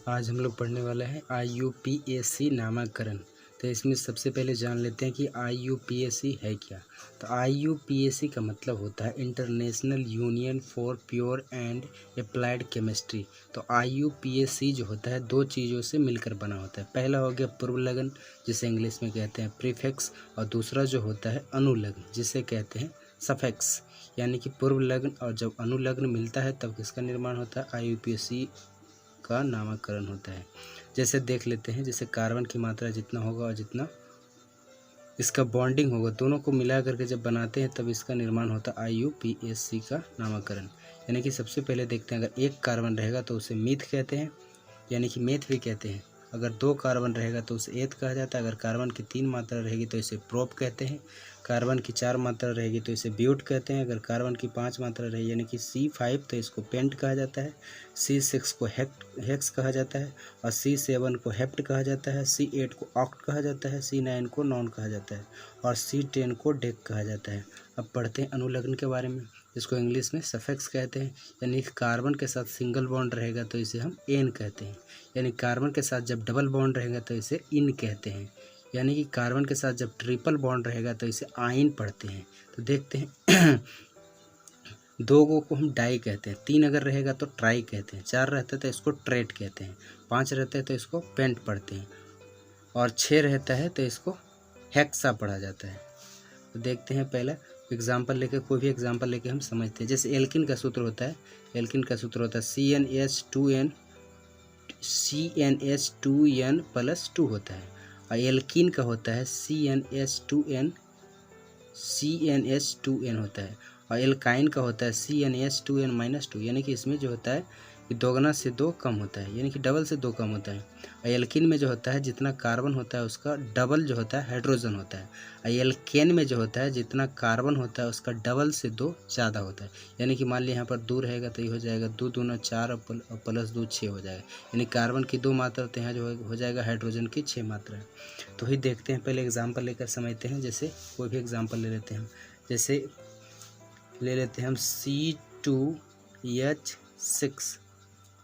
आज हम लोग पढ़ने वाले हैं IUPAC नामकरण। तो इसमें सबसे पहले जान लेते हैं कि IUPAC है क्या। तो IUPAC का मतलब होता है international union for pure and applied chemistry. तो IUPAC जो होता है दो चीज़ों से मिलकर बना होता है। पहला हो गया पूर्व लग्न जिसे इंग्लिश में कहते हैं प्रीफिक्स, और दूसरा जो होता है अनुलग्न जिसे कहते हैं सफिक्स। यानी कि पूर्व लग्न और जब अनुलग्न मिलता है तब किसका निर्माण होता है, IUPAC का नामकरण होता है। जैसे देख लेते हैं, जैसे कार्बन की मात्रा जितना होगा और जितना इसका बॉन्डिंग होगा, दोनों को मिला करके जब बनाते हैं तब इसका निर्माण होता है IUPAC का नामकरण। यानी कि सबसे पहले देखते हैं, अगर एक कार्बन रहेगा तो उसे मीथ कहते हैं, यानी कि मेथ भी कहते हैं। अगर दो कार्बन रहेगा तो उसे एथ कहा जाता है। अगर कार्बन की 3 मात्रा रहेगी तो इसे प्रोप कहते हैं। कार्बन की 4 मात्रा रहेगी तो इसे ब्यूट कहते हैं। अगर कार्बन की 5 मात्रा रहेगी यानी कि C5 तो इसको पेंट कहा जाता है। C6 को हेक्स कहा जाता है, और C7 को हेप्ट कहा जाता है। C8 को ऑक्ट कहा जाता है। C9 को नॉन कहा जाता है, और C10 को डेक कहा जाता है। अब पढ़ते हैं अनुलग्न के बारे में, जिसको इंग्लिश में सफिक्स कहते हैं। यानी कार्बन के साथ सिंगल बॉन्ड रहेगा तो इसे हम एन कहते हैं। यानी कार्बन के साथ जब डबल बॉन्ड रहेगा तो इसे इन कहते हैं। यानी कि कार्बन के साथ जब ट्रिपल बॉन्ड रहेगा तो इसे आइन पढ़ते हैं। तो देखते हैं दो को हम डाई कहते हैं, 3 अगर रहेगा तो ट्राई कहते हैं, 4 रहता है तो इसको ट्रेट कहते हैं, 5 रहता है तो इसको पेंट पढ़ते हैं, और 6 रहता है तो इसको हेक्सा पढ़ा जाता है। तो देखते हैं, पहला एग्जाम्पल लेके, कोई भी एग्जाम्पल लेके हम समझते हैं। जैसे एल्किन का सूत्र होता है, एल्किन का सूत्र होता है CnH2n+2 होता है। और एल्कीन का होता है CnH2n होता है। और एल्काइन का होता है CnH2n-2। यानी कि इसमें जो होता है कि दोगुना से 2 कम होता है, यानी कि डबल से 2 कम होता है। और एल्कीन में जो होता है जितना कार्बन होता है उसका डबल जो होता है हाइड्रोजन होता है। और एल्केन में जो होता है जितना कार्बन होता है उसका डबल से 2 ज़्यादा होता है। यानी कि मान लिया यहाँ पर 2 रहेगा तो ये हो जाएगा 2 दूना 4 और +2 6 हो जाएगा। यानी कार्बन की 2 मात्रा तो यहाँ जो हो जाएगा हाइड्रोजन की 6 मात्रा। तो ही देखते हैं, पहले एग्जाम्पल लेकर समझते हैं। जैसे कोई भी एग्जाम्पल ले लेते हैं हम, जैसे ले लेते हैं हम C2H6।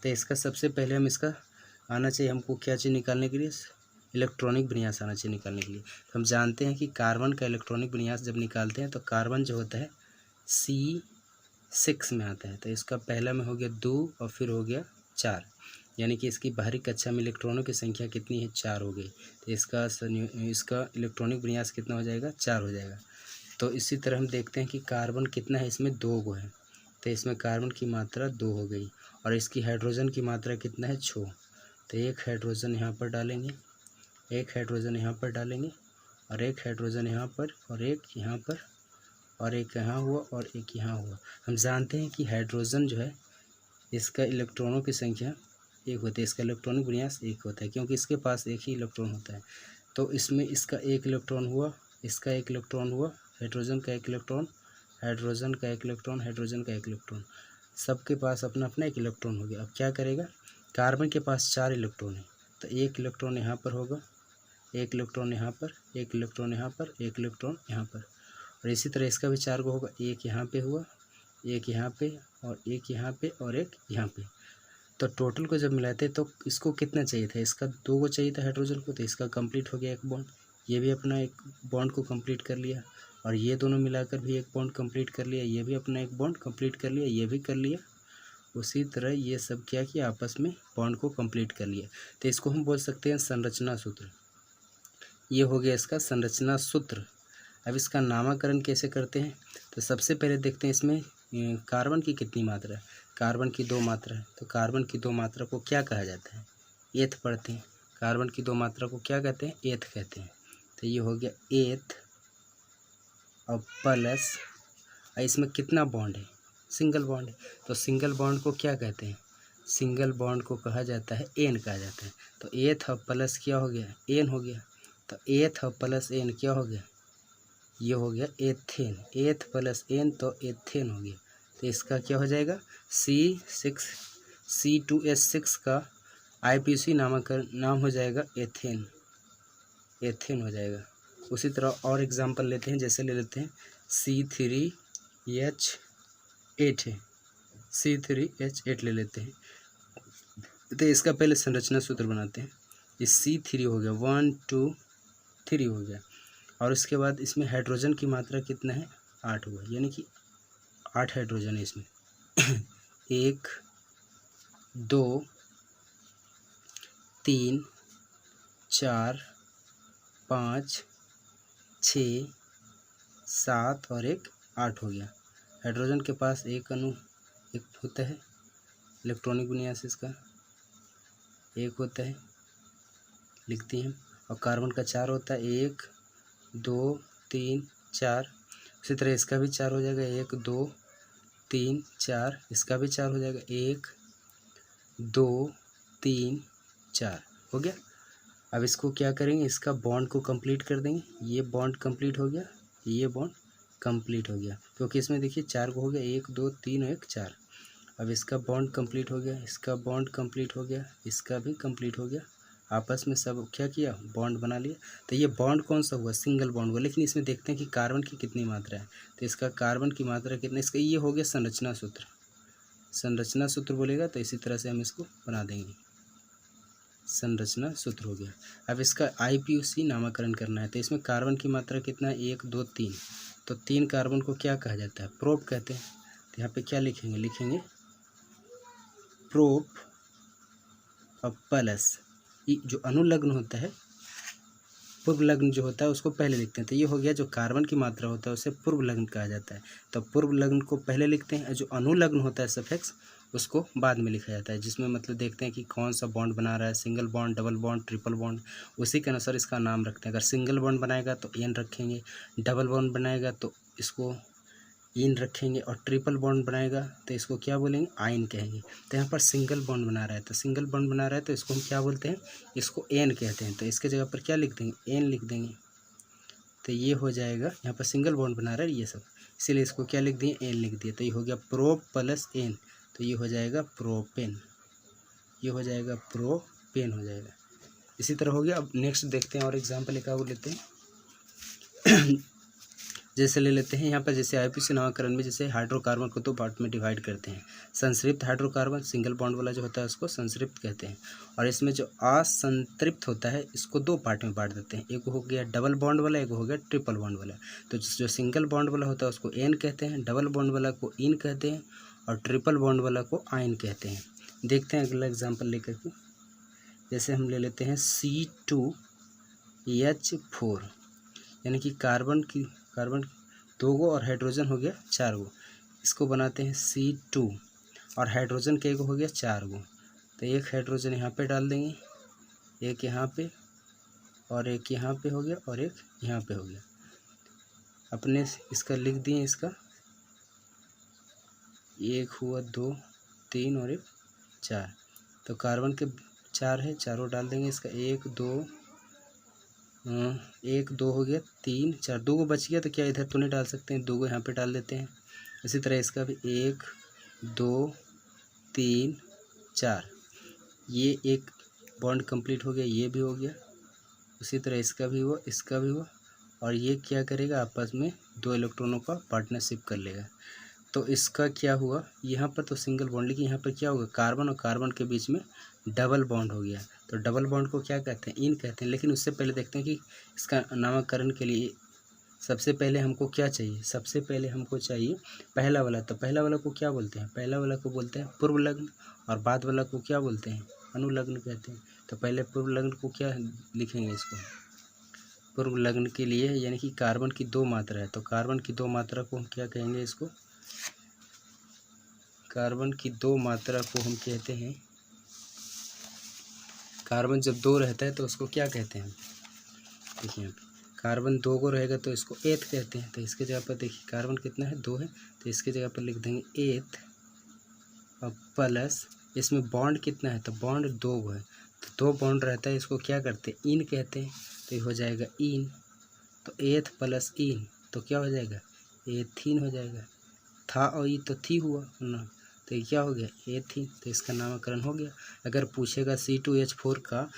तो इसका सबसे पहले हम इसका आना चाहिए हमको क्या चीज़ निकालने के लिए, इलेक्ट्रॉनिक विन्यास आना चाहिए निकालने के लिए। तो हम जानते हैं कि कार्बन का इलेक्ट्रॉनिक विन्यास जब निकालते हैं तो कार्बन जो होता है C6 में आता है। तो इसका पहला में हो गया 2 और फिर हो गया 4, यानी कि इसकी बाहरी कक्षा में इलेक्ट्रॉनों की संख्या कितनी है, 4 हो गई। तो इसका इलेक्ट्रॉनिक विन्यास कितना हो जाएगा, 4 हो जाएगा। तो इसी तरह हम देखते हैं कि कार्बन कितना है, इसमें 2 गो है, तो इसमें कार्बन की मात्रा 2 हो गई। और इसकी हाइड्रोजन की मात्रा कितना है, 6। तो एक हाइड्रोजन यहाँ पर डालेंगे, एक हाइड्रोजन यहाँ पर डालेंगे, और एक हाइड्रोजन यहाँ पर, और एक यहाँ पर, और एक यहाँ हुआ, और एक यहाँ हुआ। हम जानते हैं कि हाइड्रोजन जो है इसका इलेक्ट्रॉनों की संख्या 1 होती है, इसका इलेक्ट्रॉनिक विन्यास 1 होता है, क्योंकि इसके पास एक ही इलेक्ट्रॉन होता है। तो इसमें इसका 1 इलेक्ट्रॉन हुआ, इसका 1 इलेक्ट्रॉन हुआ, हाइड्रोजन का 1 इलेक्ट्रॉन, हाइड्रोजन का 1 इलेक्ट्रॉन, हाइड्रोजन का 1 इलेक्ट्रॉन, सबके पास अपना अपना 1 इलेक्ट्रॉन हो गया। अब क्या करेगा, कार्बन के पास 4 इलेक्ट्रॉन है, तो 1 इलेक्ट्रॉन यहाँ पर होगा, 1 इलेक्ट्रॉन यहाँ पर, 1 इलेक्ट्रॉन यहाँ पर, 1 इलेक्ट्रॉन यहाँ पर। और इसी तरह इसका भी 4 को होगा, 1 यहाँ पे हुआ, 1 यहाँ पे, और 1 यहाँ पे, और 1 यहाँ पे। तो टोटल को जब मिलाते तो इसको कितना चाहिए था, इसका 2 को चाहिए था हाइड्रोजन को, तो इसका कंप्लीट हो गया 1 बॉन्ड। ये भी अपना 1 बॉन्ड को कंप्लीट कर लिया, और ये दोनों मिलाकर भी 1 बॉन्ड कंप्लीट कर लिया, ये भी अपना 1 बॉन्ड कंप्लीट कर लिया, ये भी कर लिया। उसी तरह ये सब क्या किया, आपस में बॉन्ड को कंप्लीट कर लिया। तो इसको हम बोल सकते हैं संरचना सूत्र। ये हो गया इसका संरचना सूत्र। अब इसका नामकरण कैसे करते हैं, तो सबसे पहले देखते हैं इसमें कार्बन की कितनी मात्रा है। कार्बन की 2 मात्रा है, तो कार्बन की 2 मात्रा को क्या कहा जाता है, एथ पढ़ते हैं। कार्बन की 2 मात्रा को क्या कहते हैं, एथ कहते हैं। तो ये हो गया एथ, और प्लस इसमें कितना बॉन्ड है, सिंगल बॉन्ड है, तो सिंगल बॉन्ड को क्या कहते हैं, सिंगल बॉन्ड को कहा जाता है एन कहा जाता है। तो एथ और प्लस क्या हो गया, एन हो गया। तो एथ और प्लस एन क्या हो गया, ये हो गया एथेन, एथ प्लस एन तो एथेन हो गया। तो इसका क्या हो जाएगा, C2H6 का IUPAC नाम हो जाएगा एथेन, एथेन हो जाएगा। उसी तरह और एग्जांपल लेते हैं, जैसे ले लेते हैं C3H8 है, C3H8 ले लेते हैं। तो इसका पहले संरचना सूत्र बनाते हैं। ये C3 हो गया, 1 2 3 हो गया, और उसके बाद इसमें हाइड्रोजन की मात्रा कितना है, 8 हुआ, यानी कि 8 हाइड्रोजन है इसमें। 1 2 3 4 5 6 7 और एक 8 हो गया। हाइड्रोजन के पास एक अणु एक होता है, इलेक्ट्रॉनिक विन्यास इसका एक होता है, लिखते हैं। और कार्बन का 4 होता है, 1 2 3 4। उसी तरह इसका भी 4 हो जाएगा, 1 2 3 4। इसका भी 4 हो जाएगा, 1 2 3 4 हो गया। अब इसको क्या करेंगे, इसका बॉन्ड को कंप्लीट कर देंगे। ये बॉन्ड कंप्लीट हो गया, ये बॉन्ड कंप्लीट हो गया, क्योंकि इसमें देखिए 4 को हो गया, 1 2 3 और 1 4। अब इसका बॉन्ड कंप्लीट हो गया, इसका बॉन्ड कंप्लीट हो गया, इसका भी कंप्लीट हो गया। आपस में सब क्या किया, बॉन्ड बना लिया। तो ये बॉन्ड कौन सा हुआ, सिंगल बॉन्ड हुआ। लेकिन इसमें देखते हैं कि कार्बन की कितनी मात्रा है। तो इसका कार्बन की मात्रा कितनी, इसका ये हो गया संरचना सूत्र। संरचना सूत्र बोलेगा तो इसी तरह से हम इसको बना देंगे, संरचना सूत्र हो गया। अब इसका IUPAC नामकरण करना है। तो इसमें कार्बन की मात्रा कितना है, 1 2 3। तो 3 कार्बन को क्या कहा जाता है, प्रोप कहते हैं। तो यहाँ पे क्या लिखेंगे, लिखेंगे प्रोप और प्लस जो अनुलग्न होता है, पूर्व लग्न जो होता है उसको पहले लिखते हैं। तो ये हो गया, जो कार्बन की मात्रा होता है उसे पूर्व लग्न कहा जाता है। तो पूर्व लग्न को पहले लिखते हैं, जो अनुलग्न होता है सफिक्स उसको बाद में लिखा जाता है। जिसमें मतलब देखते हैं कि कौन सा बॉन्ड बना रहा है, single bond, double bond, triple bond, उसी के अनुसार इसका नाम रखते हैं। अगर सिंगल बॉन्ड बनाएगा तो एन रखेंगे, डबल बॉन्ड बनाएगा तो इसको इन रखेंगे, और ट्रिपल बॉन्ड बनाएगा तो इसको क्या बोलेंगे, आइन कहेंगे। तो यहाँ पर सिंगल बॉन्ड बना रहा है, तो सिंगल बॉन्ड बना रहा है तो इसको हम क्या बोलते हैं, इसको एन कहते हैं। तो इसके जगह पर क्या लिख देंगे, एन लिख देंगे। तो ये हो जाएगा, यहाँ पर सिंगल बॉन्ड बना रहा है ये सब, इसीलिए इसको क्या लिख दिए, एन लिख दिए। तो ये हो गया प्रोप प्लस एन, तो ये हो जाएगा प्रोपेन, ये हो जाएगा प्रोपेन हो जाएगा। इसी तरह हो गया। अब नेक्स्ट देखते हैं और एग्जाम्पल एक और लेते हैं। जैसे ले लेते हैं यहाँ पर, जैसे IUPAC नामकरण में जैसे हाइड्रोकार्बन को 2 पार्ट में डिवाइड करते हैं। संतृप्त हाइड्रोकार्बन, सिंगल बॉन्ड वाला जो होता है उसको संतृप्त कहते हैं। और इसमें जो असंतृप्त होता है इसको 2 पार्ट में बांट देते हैं, एक हो गया डबल बॉन्ड वाला, एक हो गया ट्रिपल बॉन्ड वाला। तो जो सिंगल बॉन्ड वाला होता है उसको एन कहते हैं, डबल बॉन्ड वाला को इन कहते हैं, और ट्रिपल बॉन्ड वाला को आइन कहते हैं। देखते हैं अगला एग्जाम्पल लेकर के। जैसे हम ले लेते हैं C2H4, यानी कि कार्बन 2 गो और हाइड्रोजन हो गया 4 गो। इसको बनाते हैं C2, और हाइड्रोजन के हो गया 4 गो। तो एक हाइड्रोजन यहाँ पे डाल देंगे, एक यहाँ पे, और एक यहाँ पे हो गया, और एक यहाँ पे हो गया। अपने इसका लिख दिए, इसका 1 हुआ, 2 3 और एक 4। तो कार्बन के 4 है, चारों डाल देंगे। इसका 1 2 हो गया, 3 4, 2 को बच गया तो क्या इधर तो नहीं डाल सकते हैं, 2 को यहाँ पे डाल देते हैं। इसी तरह इसका भी 1 2 3 4, ये एक बॉन्ड कंप्लीट हो गया, ये भी हो गया। उसी तरह इसका भी हुआ, इसका भी हुआ, और ये क्या करेगा, आपस में 2 इलेक्ट्रॉनों का पार्टनरशिप कर लेगा। तो इसका क्या हुआ, यहाँ पर तो सिंगल बॉन्ड, लेकिन यहाँ पर क्या होगा, कार्बन और कार्बन के बीच में डबल बॉन्ड हो गया। तो डबल बॉन्ड को क्या कहते हैं, इन कहते हैं। लेकिन उससे पहले देखते हैं कि इसका नामकरण के लिए सबसे पहले हमको क्या चाहिए, सबसे पहले हमको चाहिए पहला वाला। तो पहला वाला को क्या बोलते हैं, पहला वाला को बोलते हैं पूर्व लग्न, और बाद वाला को क्या बोलते हैं, अनुलग्न कहते हैं। तो पहले पूर्व लग्न को क्या लिखेंगे, इसको पूर्व लग्न के लिए, यानी कि कार्बन की 2 मात्रा है, तो कार्बन की 2 मात्रा को हम क्या कहेंगे, इसको कार्बन की 2 मात्रा को हम कहते हैं, कार्बन जब 2 रहता है तो उसको क्या कहते हैं, देखिए यहाँ पे कार्बन 2 को रहेगा तो इसको एथ कहते हैं। तो इसके जगह पर देखिए कार्बन कितना है, 2 है, तो इसके जगह पर लिख देंगे एथ, और प्लस इसमें बॉन्ड कितना है, तो बॉन्ड 2 है, तो 2 बॉन्ड रहता है, इसको क्या करते हैं, इन कहते हैं। तो ये हो जाएगा इन, तो एथ प्लस इन तो क्या हो जाएगा, एथीन हो जाएगा। था और ई तो थी हुआ ना, तो ये क्या हो गया, एथीन। तो इसका नामकरण हो गया। अगर पूछेगा C2H4 का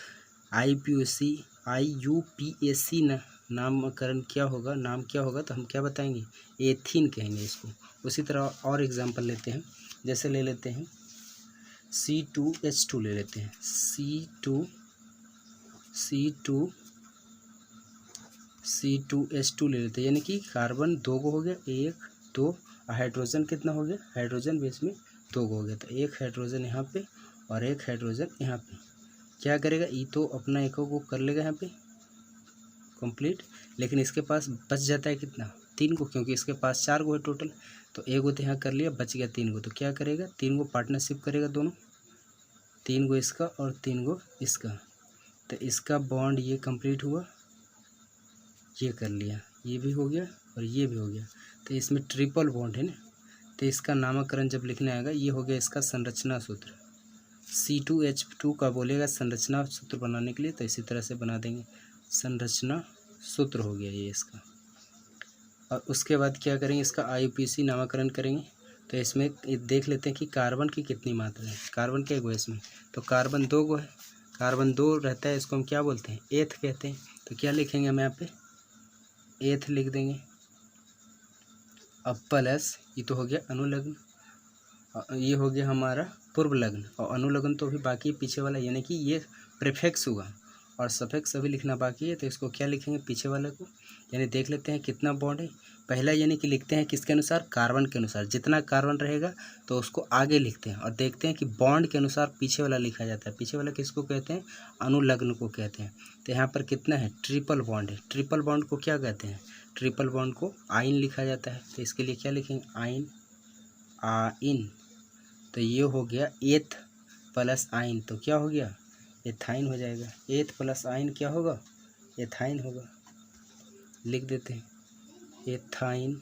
IUPAC नामकरण क्या होगा, नाम क्या होगा, तो हम क्या बताएंगे, एथीन कहेंगे इसको। उसी तरह और एग्जांपल लेते हैं, जैसे ले लेते हैं C2H2 ले लेते हैं। C2H2 ले लेते हैं, यानी कि कार्बन 2 गो हो गया, 1 2, हाइड्रोजन कितना हो गया, हाइड्रोजन बेस में 2 गो हो गया। तो एक हाइड्रोजन यहाँ पे और एक हाइड्रोजन यहाँ पे, क्या करेगा, ये तो अपना एक को कर लेगा यहाँ पे कंप्लीट, लेकिन इसके पास बच जाता है कितना, 3 को, क्योंकि इसके पास 4 गो है टोटल। तो एक गो तो यहाँ कर लिया, बच गया 3 गो। तो क्या करेगा, 3 गो पार्टनरशिप करेगा दोनों, 3 गो इसका और 3 गो इसका। तो इसका बॉन्ड ये कंप्लीट हुआ, ये कर लिया, ये भी हो गया और ये भी हो गया। तो इसमें ट्रिपल बॉन्ड है ना, तो इसका नामकरण जब लिखने आएगा, ये हो गया इसका संरचना सूत्र। C2H2 का बोलेगा संरचना सूत्र बनाने के लिए, तो इसी तरह से बना देंगे, संरचना सूत्र हो गया ये इसका। और उसके बाद क्या करेंगे, इसका IUPAC नामकरण करेंगे। तो इसमें देख लेते हैं कि कार्बन की कितनी मात्रा है। कार्बन क्या गो है इसमें, तो कार्बन 2 गो है, कार्बन 2 रहता है, इसको हम क्या बोलते हैं, एथ कहते हैं। तो क्या लिखेंगे हम यहाँ पे, एथ लिख देंगे। अब प्लस, ये तो हो गया अनुलग्न, ये हो गया हमारा पूर्व लग्न, और अनुलग्न तो अभी बाकी पीछे वाला, यानी कि ये प्रीफिक्स हुआ और सफिक्स अभी लिखना बाकी है। तो इसको क्या लिखेंगे, पीछे वाले को, यानी देख लेते हैं कितना बॉन्ड है। पहला यानी कि लिखते हैं किसके अनुसार, कार्बन के अनुसार, जितना कार्बन रहेगा तो उसको आगे लिखते हैं, और देखते हैं कि बॉन्ड के अनुसार पीछे वाला लिखा जाता है। पीछे वाला किसको कहते हैं, अनुलग्न को कहते हैं। तो यहाँ पर कितना है, ट्रिपल बॉन्ड है। ट्रिपल बॉन्ड को क्या कहते हैं, ट्रिपल बॉन्ड को आइन लिखा जाता है। तो इसके लिए क्या लिखेंगे, आइन, आइन। तो ये हो गया एथ प्लस आइन, तो क्या हो गया, एथाइन हो जाएगा। एथ प्लस आइन क्या होगा, एथाइन होगा, लिख देते हैं एथाइन।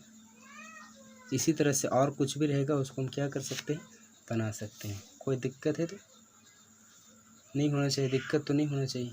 इसी तरह से और कुछ भी रहेगा उसको हम क्या कर सकते हैं, बना सकते हैं। कोई दिक्कत है तो नहीं होना चाहिए, दिक्कत तो नहीं होना चाहिए।